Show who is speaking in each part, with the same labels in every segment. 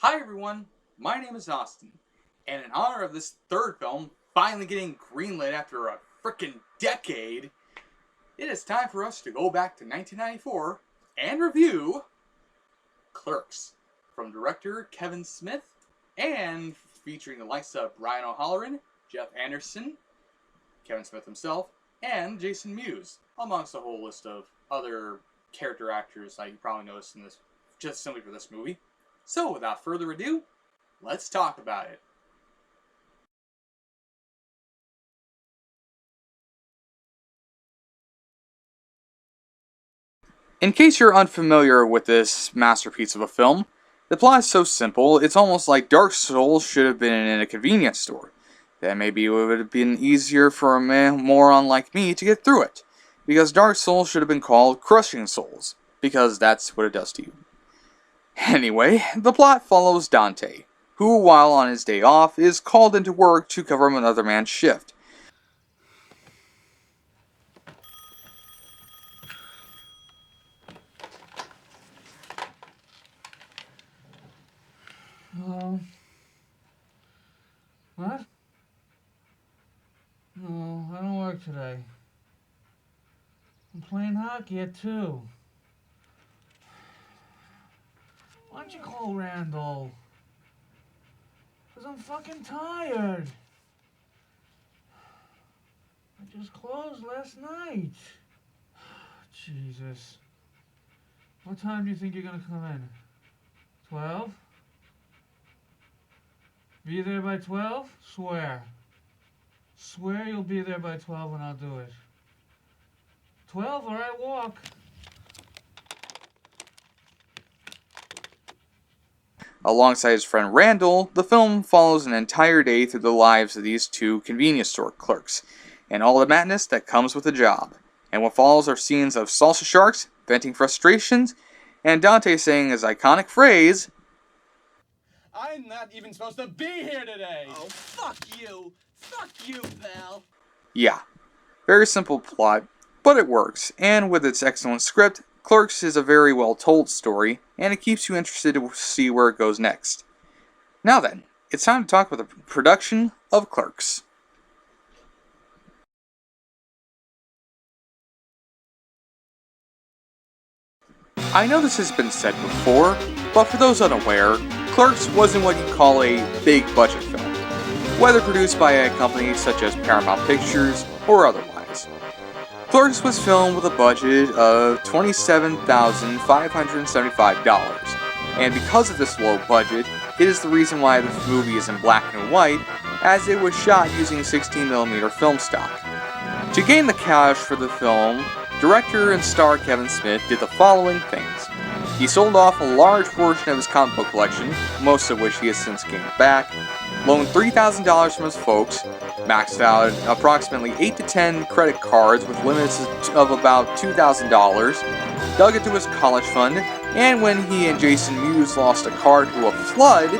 Speaker 1: Hi everyone, my name is Austin, and in honor of this third film finally getting greenlit after a frickin' decade, it is time for us to go back to 1994 and review Clerks, from director Kevin Smith, and featuring the likes of Brian O'Halloran, Jeff Anderson, Kevin Smith himself, and Jason Mewes, amongst a whole list of other character actors that you probably noticed in this, just simply for this movie. So, without further ado, let's talk about it. In case you're unfamiliar with this masterpiece of a film, the plot is so simple, it's almost like Dark Souls should have been in a convenience store. Then maybe it would have been easier for a moron like me to get through it, because Dark Souls should have been called Crushing Souls, because that's what it does to you. Anyway, the plot follows Dante, who, while on his day off, is called into work to cover another man's shift.
Speaker 2: Hello? What? No, I don't work today. I'm playing hockey at 2. Why don't you call Randall? 'Cause I'm fucking tired. I just closed last night. Jesus. What time do you think you're gonna come in? 12? Be there by 12? Swear. Swear you'll be there by 12 and I'll do it. 12 or I walk.
Speaker 1: Alongside his friend Randall, the film follows an entire day through the lives of these two convenience store clerks, and all the madness that comes with the job. And what follows are scenes of salsa sharks, venting frustrations, and Dante saying his iconic phrase,
Speaker 3: I'm not even supposed to be here today!
Speaker 4: Oh, fuck you! Fuck you, pal!
Speaker 1: yeah. Very simple plot, but it works, and with its excellent script, Clerks is a very well told story, and it keeps you interested to see where it goes next. Now then, it's time to talk about the production of Clerks. I know this has been said before, but for those unaware, Clerks wasn't what you'd call a big budget film, whether produced by a company such as Paramount Pictures or otherwise. Clerks was filmed with a budget of $27,575, and because of this low budget, it is the reason why the movie is in black and white, as it was shot using 16mm film stock. To gain the cash for the film, director and star Kevin Smith did the following things. He sold off a large portion of his comic book collection, most of which he has since gained back, loaned $3,000 from his folks, maxed out approximately 8 to 10 credit cards with limits of about $2,000, dug into his college fund, and when he and Jason Mewes lost a car to a flood,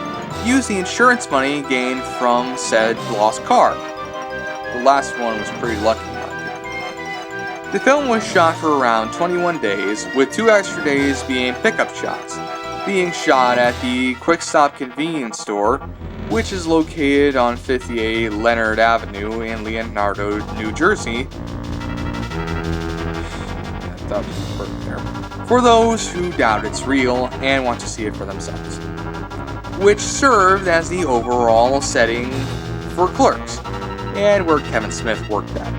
Speaker 1: used the insurance money gained from said lost car. The last one was pretty lucky. The film was shot for around 21 days, with 2 extra days being pickup shots, being shot at the Quick Stop convenience store, which is located on 58 Leonard Avenue in Leonardo, New Jersey. That was perfect there. For those who doubt it's real and want to see it for themselves, which served as the overall setting for Clerks, and where Kevin Smith worked at.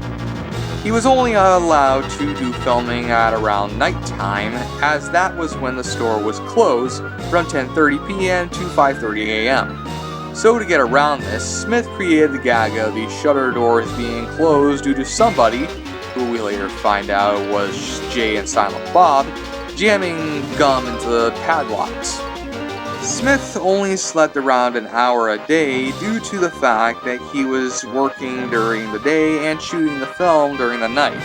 Speaker 1: He was only allowed to do filming at around nighttime, as that was when the store was closed from 10:30 p.m. to 5:30 a.m. So to get around this, Smith created the gag of the shutter doors being closed due to somebody, who we later find out was Jay and Silent Bob, jamming gum into the padlocks. Smith only slept around an hour a day due to the fact that he was working during the day and shooting the film during the night,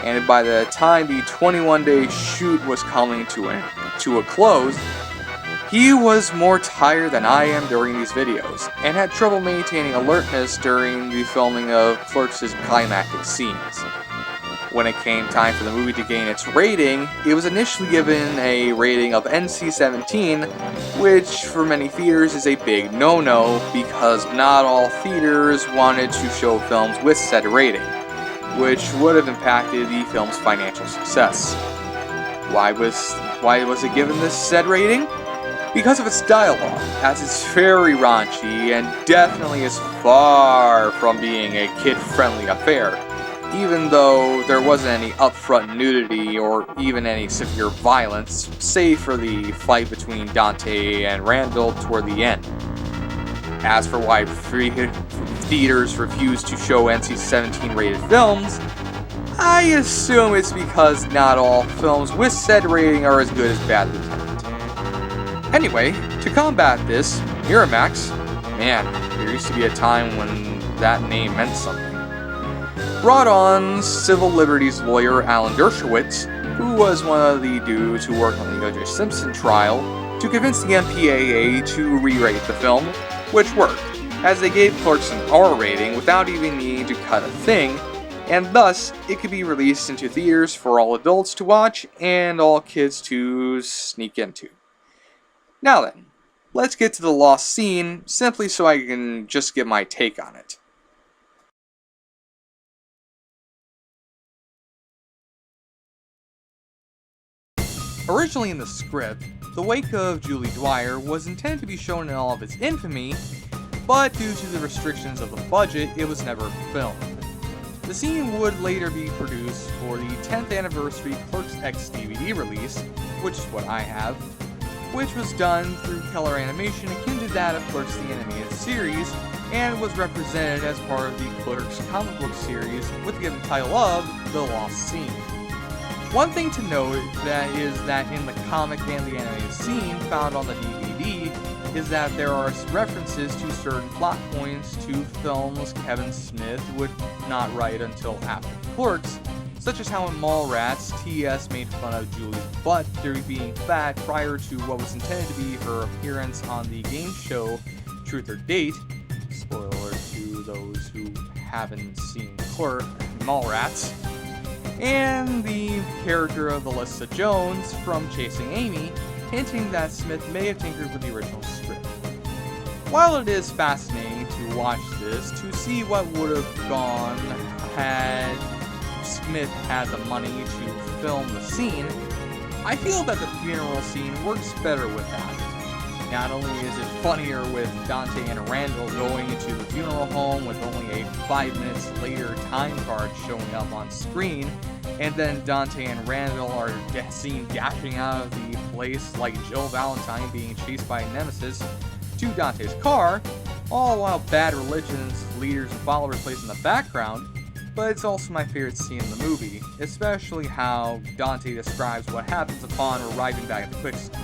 Speaker 1: and by the time the 21-day shoot was coming to a close, he was more tired than I am during these videos, and had trouble maintaining alertness during the filming of Clerks' climactic scenes. When it came time for the movie to gain its rating, it was initially given a rating of NC-17, which for many theaters is a big no-no because not all theaters wanted to show films with said rating, which would have impacted the film's financial success. Why was it given this said rating? Because of its dialogue, as it's very raunchy and definitely is far from being a kid-friendly affair, even though there wasn't any upfront nudity or even any severe violence, save for the fight between Dante and Randall toward the end. As for why theaters refuse to show NC-17 rated films, I assume it's because not all films with said rating are as good as Bad Lieutenant. Anyway, to combat this, Miramax, man, there used to be a time when that name meant something, brought on civil liberties lawyer Alan Dershowitz, who was one of the dudes who worked on the O.J. Simpson trial, to convince the MPAA to re-rate the film, which worked, as they gave Clerks an R rating without even needing to cut a thing, and thus it could be released into theaters for all adults to watch and all kids to sneak into. Now then, let's get to the lost scene, simply so I can just give my take on it. Originally in the script, the wake of Julie Dwyer was intended to be shown in all of its infamy, but due to the restrictions of the budget, it was never filmed. The scene would later be produced for the 10th anniversary Clerks X DVD release, which is what I have, which was done through color animation akin to that of Clerks the Animated Series, and was represented as part of the Clerks comic book series with the given title of The Lost Scene. One thing to note is that in the comic and the animated scene found on the DVD is that there are references to certain plot points to films Kevin Smith would not write until after Clerks, such as how in Mallrats, T.S. made fun of Julie's butt due to being fat prior to what was intended to be her appearance on the game show Truth or Date. Spoiler alert to those who haven't seen Mallrats. And the character of Alyssa Jones from Chasing Amy, hinting that Smith may have tinkered with the original script. While it is fascinating to watch this to see what would have gone had Smith had the money to film the scene, I feel that the funeral scene works better with that. Not only is it funnier with Dante and Randall going into the funeral home with only a 5 minutes later time card showing up on screen, and then Dante and Randall are seen dashing out of the place like Jill Valentine being chased by a nemesis to Dante's car, all while Bad Religion's leaders and followers plays in the background. But it's also my favorite scene in the movie, especially how Dante describes what happens upon arriving back at the quick stop.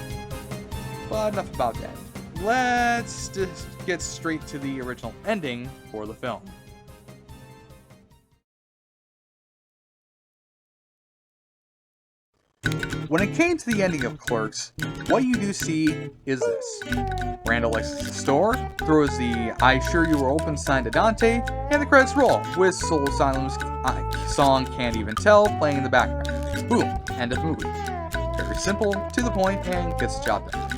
Speaker 1: But enough about that. Let's just get straight to the original ending for the film. When it came to the ending of Clerks, what you do see is this. Randall exits the store, throws the "I Sure You Were Open" sign to Dante, and the credits roll, with Soul Asylum's song "Can't Even Tell" playing in the background. Boom, end of movie. Very simple, to the point, and gets the job done.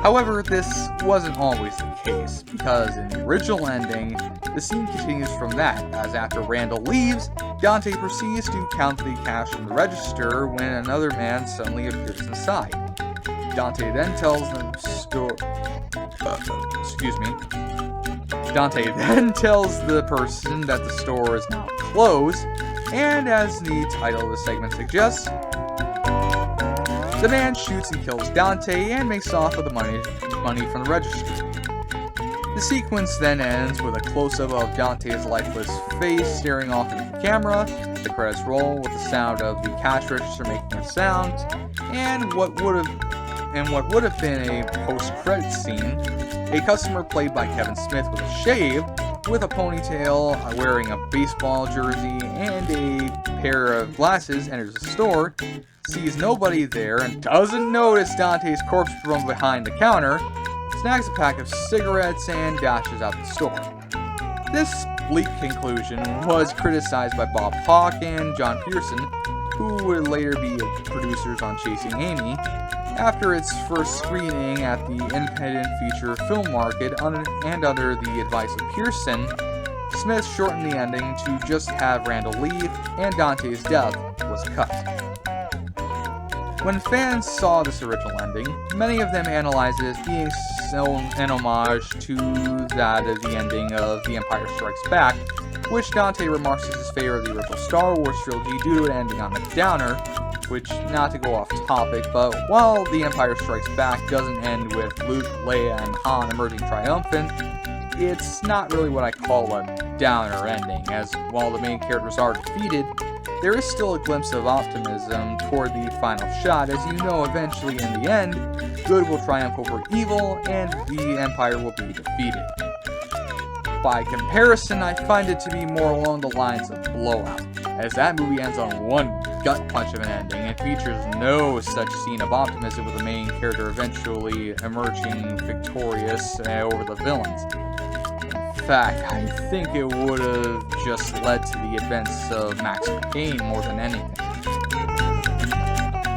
Speaker 1: However, this wasn't always the case, because in the original ending, the scene continues from that, as after Randall leaves, Dante proceeds to count the cash in the register when another man suddenly appears inside. Dante then tells the person that the store is now closed, and as the title of the segment suggests, the man shoots and kills Dante and makes off with the money from the register. The sequence then ends with a close-up of Dante's lifeless face staring off into the camera, the credits roll with the sound of the cash register making a sound, and what would have been a post-credit scene, a customer played by Kevin Smith with a shave, with a ponytail, wearing a baseball jersey, and a pair of glasses enters the store, sees nobody there, and doesn't notice Dante's corpse from behind the counter, snags a pack of cigarettes, and dashes out the store. This bleak conclusion was criticized by Bob Hawke and John Pearson, who would later be producers on Chasing Amy. After its first screening at the independent feature film market and under the advice of Pearson, Smith shortened the ending to just have Randall leave, and Dante's death was cut. When fans saw this original ending, many of them analyzed it as being an homage to that of the ending of The Empire Strikes Back, which Dante remarks is his favorite of the original Star Wars trilogy due to it ending on a downer, which, not to go off topic, but while The Empire Strikes Back doesn't end with Luke, Leia, and Han emerging triumphant, it's not really what I call a downer ending, as while the main characters are defeated, there is still a glimpse of optimism toward the final shot, as you know eventually in the end, good will triumph over evil and the Empire will be defeated. By comparison, I find it to be more along the lines of Blowout, as that movie ends on one gut punch of an ending and features no such scene of optimism with the main character eventually emerging victorious over the villains. In fact, I think it would have just led to the events of Max Payne more than anything.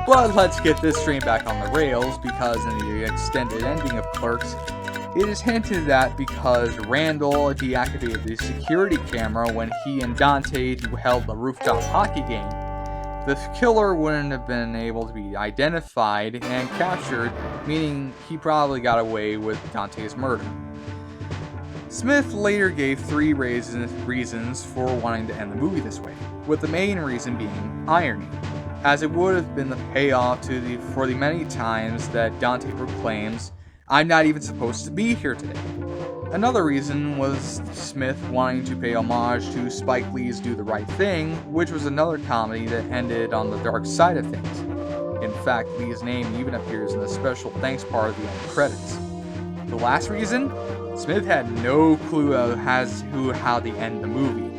Speaker 1: But let's get this train back on the rails, because in the extended ending of Clerks, it is hinted that because Randall deactivated the security camera when he and Dante held the rooftop hockey game, the killer wouldn't have been able to be identified and captured, meaning he probably got away with Dante's murder. Smith later gave 3 reasons for wanting to end the movie this way, with the main reason being irony, as it would have been the payoff for the many times that Dante proclaims, "I'm not even supposed to be here today." Another reason was Smith wanting to pay homage to Spike Lee's Do the Right Thing, which was another comedy that ended on the dark side of things. In fact, Lee's name even appears in the special thanks part of the end credits. The last reason? Smith had no clue as to how to end the movie.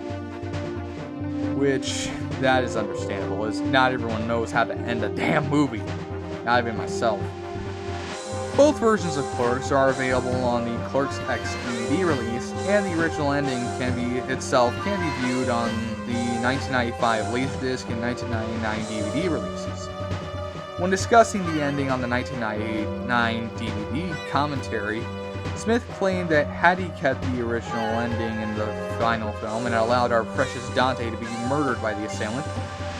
Speaker 1: Which, that is understandable, as not everyone knows how to end a damn movie. Not even myself. Both versions of Clerks are available on the Clerks X DVD release, and the original ending can be viewed on the 1995 Laserdisc and 1999 DVD releases. When discussing the ending on the 1999 DVD commentary, Smith claimed that had he kept the original ending in the final film and allowed our precious Dante to be murdered by the assailant,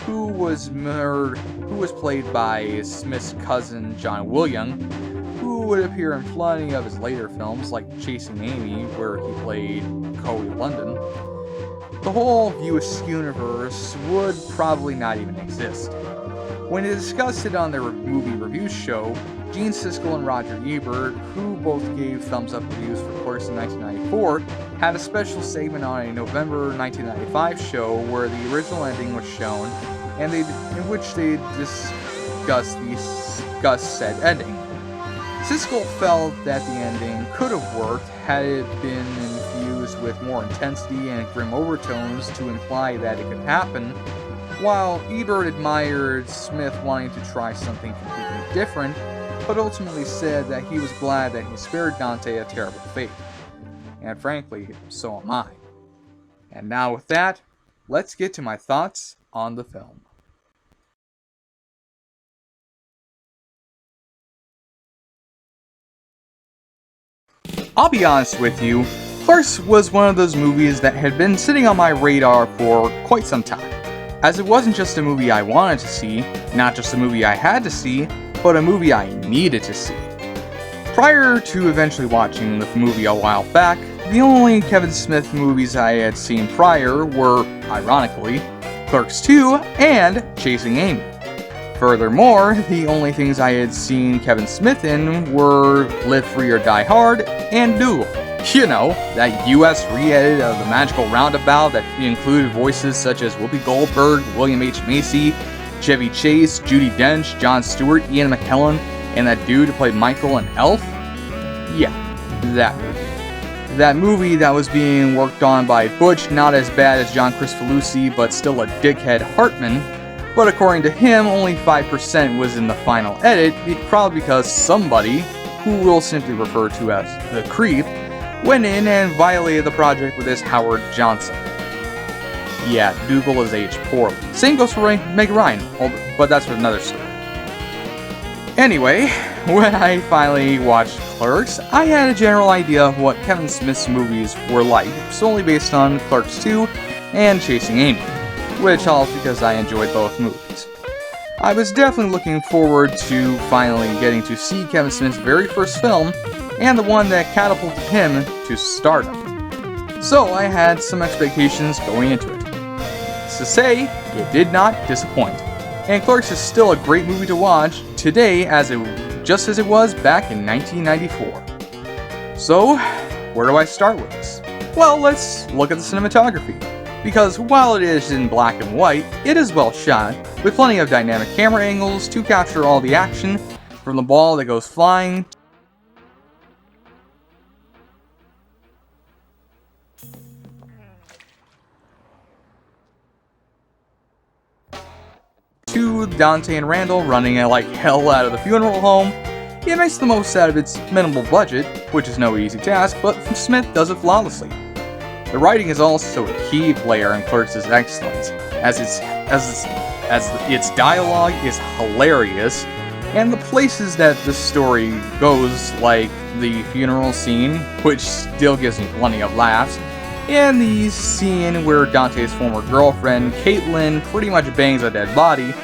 Speaker 1: who was played by Smith's cousin John William, who would appear in plenty of his later films like Chasing Amy, where he played Coey London, the whole View universe would probably not even exist. When they discussed it on their movie review show, Gene Siskel and Roger Ebert, who both gave thumbs up reviews for Clerks in 1994, had a special segment on a November 1995 show where the original ending was shown, and in which they discussed said ending. Siskel felt that the ending could have worked had it been infused with more intensity and grim overtones to imply that it could happen, while Ebert admired Smith wanting to try something completely different, but ultimately said that he was glad that he spared Dante a terrible fate. And frankly, so am I. And now with that, let's get to my thoughts on the film. I'll be honest with you, Clerks was one of those movies that had been sitting on my radar for quite some time, as it wasn't just a movie I wanted to see, not just a movie I had to see, but a movie I needed to see. Prior to eventually watching the movie a while back, the only Kevin Smith movies I had seen prior were, ironically, Clerks II and Chasing Amy. Furthermore, the only things I had seen Kevin Smith in were Live Free or Die Hard and Duel. You know, that US re-edit of The Magical Roundabout that included voices such as Whoopi Goldberg, William H. Macy, Chevy Chase, Judi Dench, Jon Stewart, Ian McKellen, and that dude who played Michael in Elf? Yeah, that movie. That movie that was being worked on by Butch, not as bad as John Kricfalusi, but still a dickhead Hartman, but according to him, only 5% was in the final edit, probably because somebody, who we'll simply refer to as the Creep, went in and violated the project with his Howard Johnson. Yeah, Dougal is aged poorly. Same goes for Meg Ryan, but that's another story. Anyway, when I finally watched Clerks, I had a general idea of what Kevin Smith's movies were like, solely based on Clerks II and Chasing Amy, which all because I enjoyed both movies. I was definitely looking forward to finally getting to see Kevin Smith's very first film, and the one that catapulted him to stardom. So I had some expectations going into it. To say, it did not disappoint, and Clerks is still a great movie to watch today just as it was back in 1994. So, where do I start with this? Well, let's look at the cinematography, because while it is in black and white, it is well shot, with plenty of dynamic camera angles to capture all the action, from the ball that goes flying to Dante and Randall running like hell out of the funeral home. It makes the most out of its minimal budget, which is no easy task, but Smith does it flawlessly. The writing is also a key player in Clerks' excellence, as its dialogue is hilarious, and the places that the story goes, like the funeral scene, which still gives me plenty of laughs, and the scene where Dante's former girlfriend, Caitlin, pretty much bangs a dead body.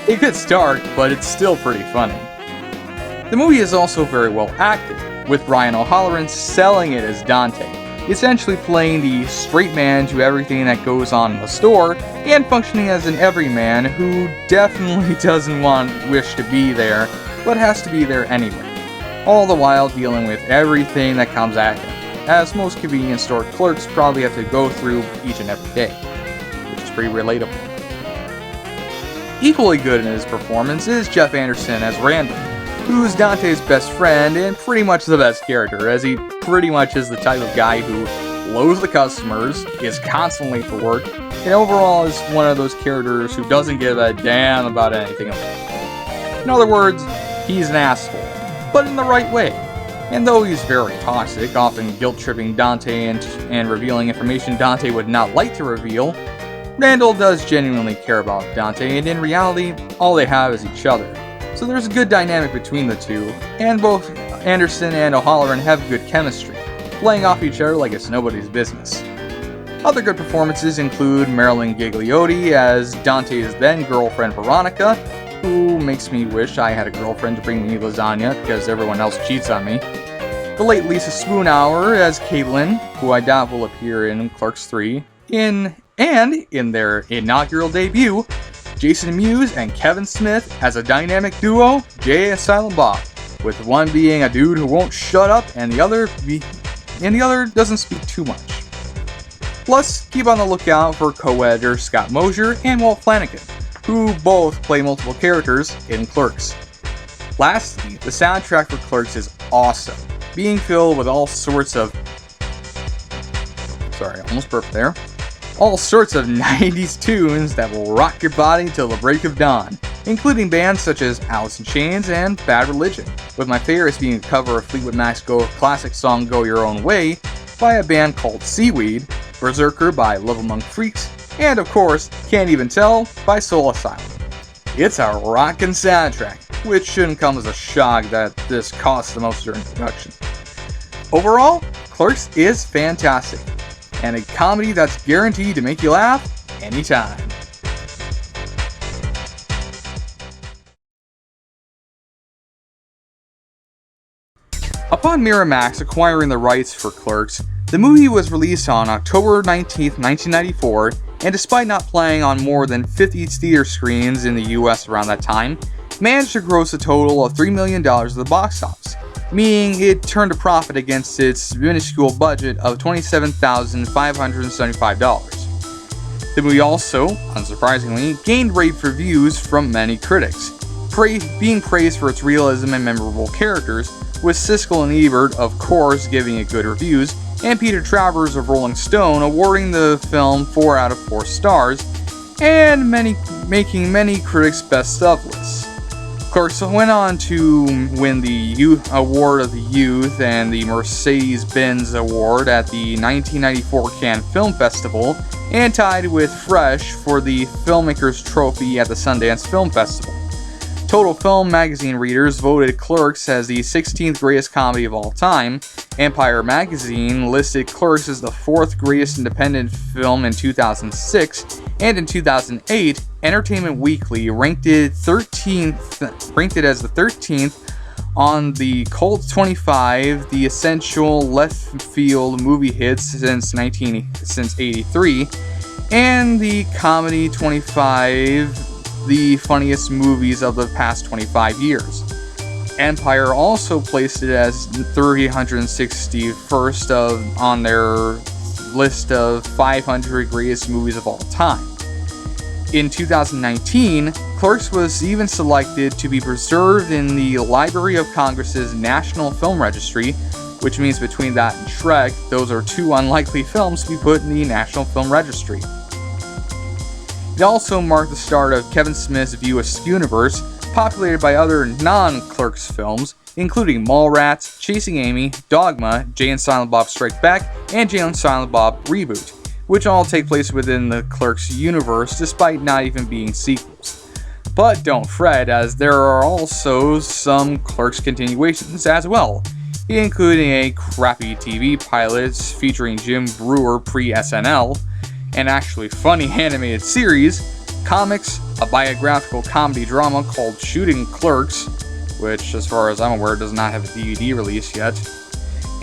Speaker 1: It gets dark, but it's still pretty funny. The movie is also very well acted, with Brian O'Halloran selling it as Dante, essentially playing the straight man to everything that goes on in the store, and functioning as an everyman who definitely doesn't wish to be there, but has to be there anyway, all the while dealing with everything that comes at him, as most convenience store clerks probably have to go through each and every day, which is pretty relatable. Equally good in his performance is Jeff Anderson as Randall, who's Dante's best friend and pretty much the best character, as he pretty much is the type of guy who loathes the customers, is constantly for work, and overall is one of those characters who doesn't give a damn about anything else. In other words, he's an asshole, but in the right way. And though he's very toxic, often guilt-tripping Dante and revealing information Dante would not like to reveal, Randall does genuinely care about Dante, and in reality, all they have is each other. So there's a good dynamic between the two, and both Anderson and O'Halloran have good chemistry, playing off each other like it's nobody's business. Other good performances include Marilyn Gigliotti as Dante's then-girlfriend Veronica, who makes me wish I had a girlfriend to bring me lasagna because everyone else cheats on me. The late Lisa Spoonhour as Caitlin, who I doubt will appear in Clerks III, in their inaugural debut, Jason Mewes and Kevin Smith as a dynamic duo, Jay and Silent Bob, with one being a dude who won't shut up and the other doesn't speak too much. Plus, keep on the lookout for co-editor Scott Mosier and Walt Flanagan, who both play multiple characters in Clerks. Lastly, the soundtrack for Clerks is awesome, being filled with all sorts of 90s tunes that will rock your body till the break of dawn, including bands such as Alice in Chains and Bad Religion, with my favorites being a cover of Fleetwood Mac's classic song Go Your Own Way by a band called Seaweed, Berserker by Love Among Freaks, and of course, Can't Even Tell by Soul Asylum. It's a rockin' soundtrack, which shouldn't come as a shock that this costs the most during production. Overall, Clerks is fantastic, and a comedy that's guaranteed to make you laugh anytime. Upon Miramax acquiring the rights for Clerks, the movie was released on October 19, 1994, and despite not playing on more than 50 theater screens in the US around that time, managed to gross a total of $3 million at the box office, meaning it turned a profit against its minuscule budget of $27,575. The movie also, unsurprisingly, gained rave reviews from many critics, being praised for its realism and memorable characters, with Siskel and Ebert, of course, giving it good reviews, and Peter Travers of Rolling Stone awarding the film 4 out of 4 stars, and making many critics' best of lists. Clerks went on to win the Youth Award of the Youth and the Mercedes-Benz Award at the 1994 Cannes Film Festival, and tied with Fresh for the Filmmakers Trophy at the Sundance Film Festival. Total Film magazine readers voted Clerks as the 16th greatest comedy of all time. Empire magazine listed Clerks as the 4th greatest independent film in 2006, and in 2008, Entertainment Weekly ranked it as the 13th on the Cult 25, the essential left field movie hits since 83, and the Comedy 25, the funniest movies of the past 25 years. Empire also placed it as 361st on their list of 500 greatest movies of all time. In 2019, Clerks was even selected to be preserved in the Library of Congress's National Film Registry, which means between that and Shrek, those are two unlikely films to be put in the National Film Registry. It also marked the start of Kevin Smith's View Askew universe, populated by other non-Clerks films, including Mallrats, Chasing Amy, Dogma, Jay and Silent Bob Strike Back, and Jay and Silent Bob Reboot, which all take place within the Clerks universe despite not even being sequels. But don't fret, as there are also some Clerks continuations as well, including a crappy TV pilot featuring Jim Brewer pre-SNL, an actually funny animated series, comics, a biographical comedy drama called Shooting Clerks, which, as far as I'm aware, does not have a DVD release yet.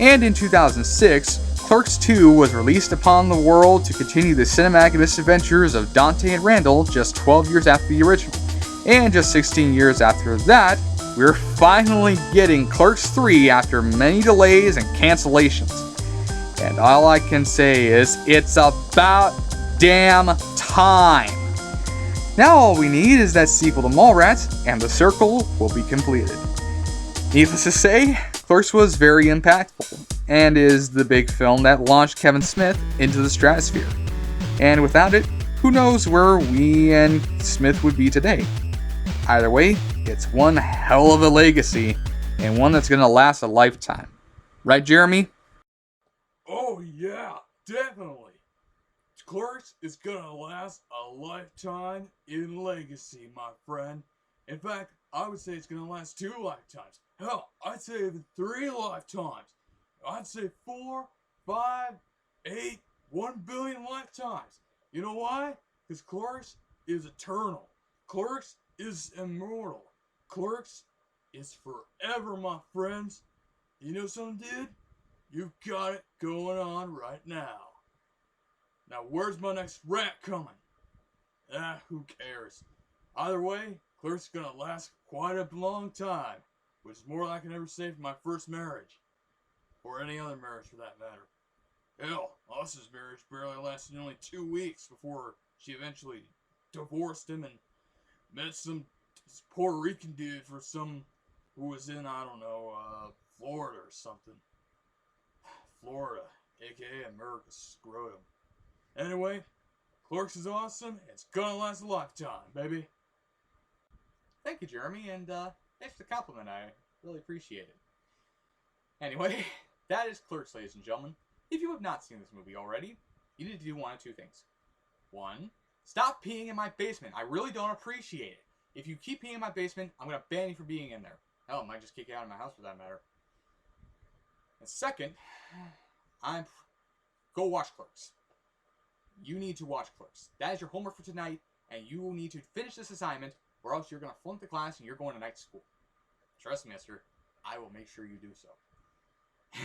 Speaker 1: And in 2006, Clerks II was released upon the world to continue the cinematic misadventures of Dante and Randall just 12 years after the original. And just 16 years after that, we're finally getting Clerks III after many delays and cancellations. And all I can say is, it's about damn time. Now all we need is that sequel to Mallrats, and the circle will be completed. Needless to say, Clerks was very impactful, and is the big film that launched Kevin Smith into the stratosphere. And without it, who knows where we and Smith would be today. Either way, it's one hell of a legacy, and one that's gonna last a lifetime. Right, Jeremy?
Speaker 5: Oh yeah, definitely. Clerks is gonna last a lifetime in legacy, my friend. In fact, I would say it's gonna last 2 lifetimes. Hell, I'd say even 3 lifetimes. I'd say 4, 5, 8, 1 billion lifetimes. You know why? Because Clerks is eternal. Clerks is immortal. Clerks is forever, my friends. You know something, dude? You've got it going on right now. Now, where's my next rat coming? Who cares? Either way, Clerks is gonna last quite a long time, which is more than I can ever say for my first marriage. Or any other marriage for that matter. Hell, Alice's marriage barely lasted only 2 weeks before she eventually divorced him and met some Puerto Rican dude for some who was in, I don't know, Florida or something. Florida, aka America's scrotum. Anyway, Clerks is awesome, and it's gonna last a lifetime, baby.
Speaker 1: Thank you, Jeremy, and thanks for the compliment. I really appreciate it. Anyway, that is Clerks, ladies and gentlemen. If you have not seen this movie already, you need to do one of 2 things. 1, stop peeing in my basement. I really don't appreciate it. If you keep peeing in my basement, I'm going to ban you for being in there. Hell, I might just kick you out of my house for that matter. And second, go watch Clerks. You need to watch Clerks. That is your homework for tonight, and you will need to finish this assignment, or else you're going to flunk the class and you're going to night school. Trust me, mister. I will make sure you do so.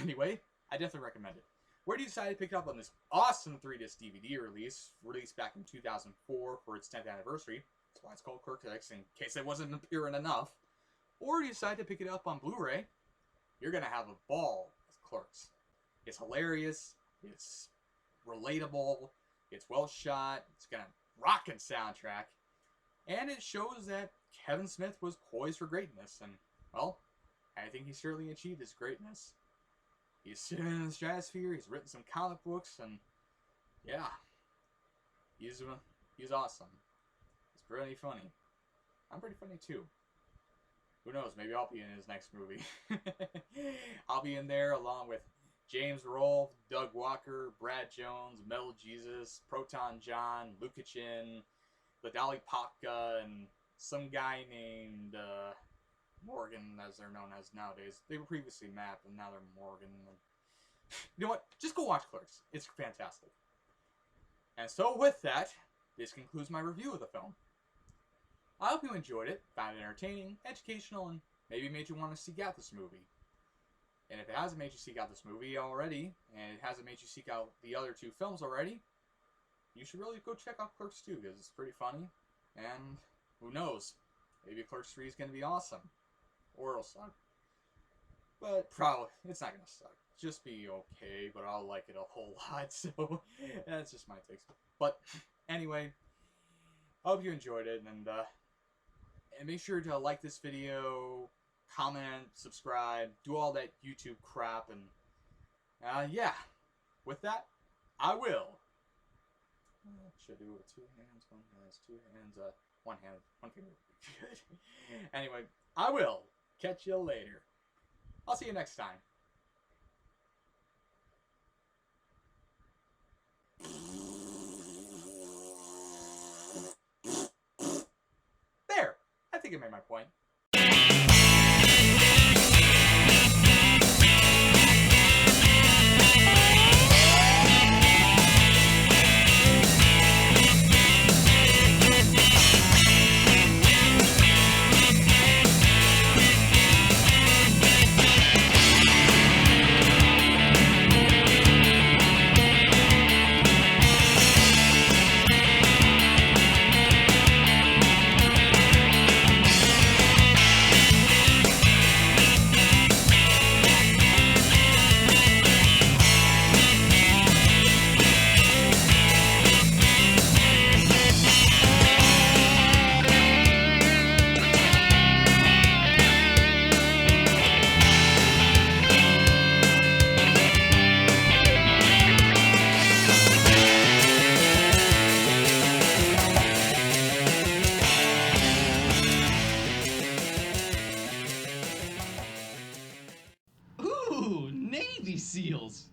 Speaker 1: Anyway, I definitely recommend it. Where do you decide to pick up on this awesome 3-disc DVD release, released back in 2004 for its 10th anniversary? That's why it's called Clerks, in case it wasn't apparent enough. Or do you decide to pick it up on Blu-ray? You're going to have a ball with Clerks. It's hilarious, it's relatable, it's well shot, it's got a rockin' soundtrack, and it shows that Kevin Smith was poised for greatness, and, well, I think he certainly achieved his greatness. He's sitting in the stratosphere, he's written some comic books, and, yeah, he's awesome. He's pretty funny. I'm pretty funny, too. Who knows? Maybe I'll be in his next movie. I'll be in there along with James Rolfe, Doug Walker, Brad Jones, Metal Jesus, Proton John, Luca Chin, Ladali Popka, and some guy named Morgan, as they're known as nowadays. They were previously Matt, and now they're Morgan. You know what? Just go watch Clerks. It's fantastic. And so with that, this concludes my review of the film. I hope you enjoyed it, found it entertaining, educational, and maybe made you want to seek out this movie. And if it hasn't made you seek out this movie already, and it hasn't made you seek out the other two films already, you should really go check out Clerks 2, because it's pretty funny. And who knows? Maybe Clerks 3 is going to be awesome. Or it'll suck. But probably, it's not going to suck. Just be okay, but I'll like it a whole lot, so that's just my takes. But anyway, I hope you enjoyed it, and make sure to like this video, comment, subscribe, do all that YouTube crap, and yeah, with that, I will. Should I do it with two hands? One has two hands, one hand, one finger. Good. Anyway, I will catch you later. I'll see you next time. There! I think I made my point.
Speaker 4: Ooh, Navy SEALs.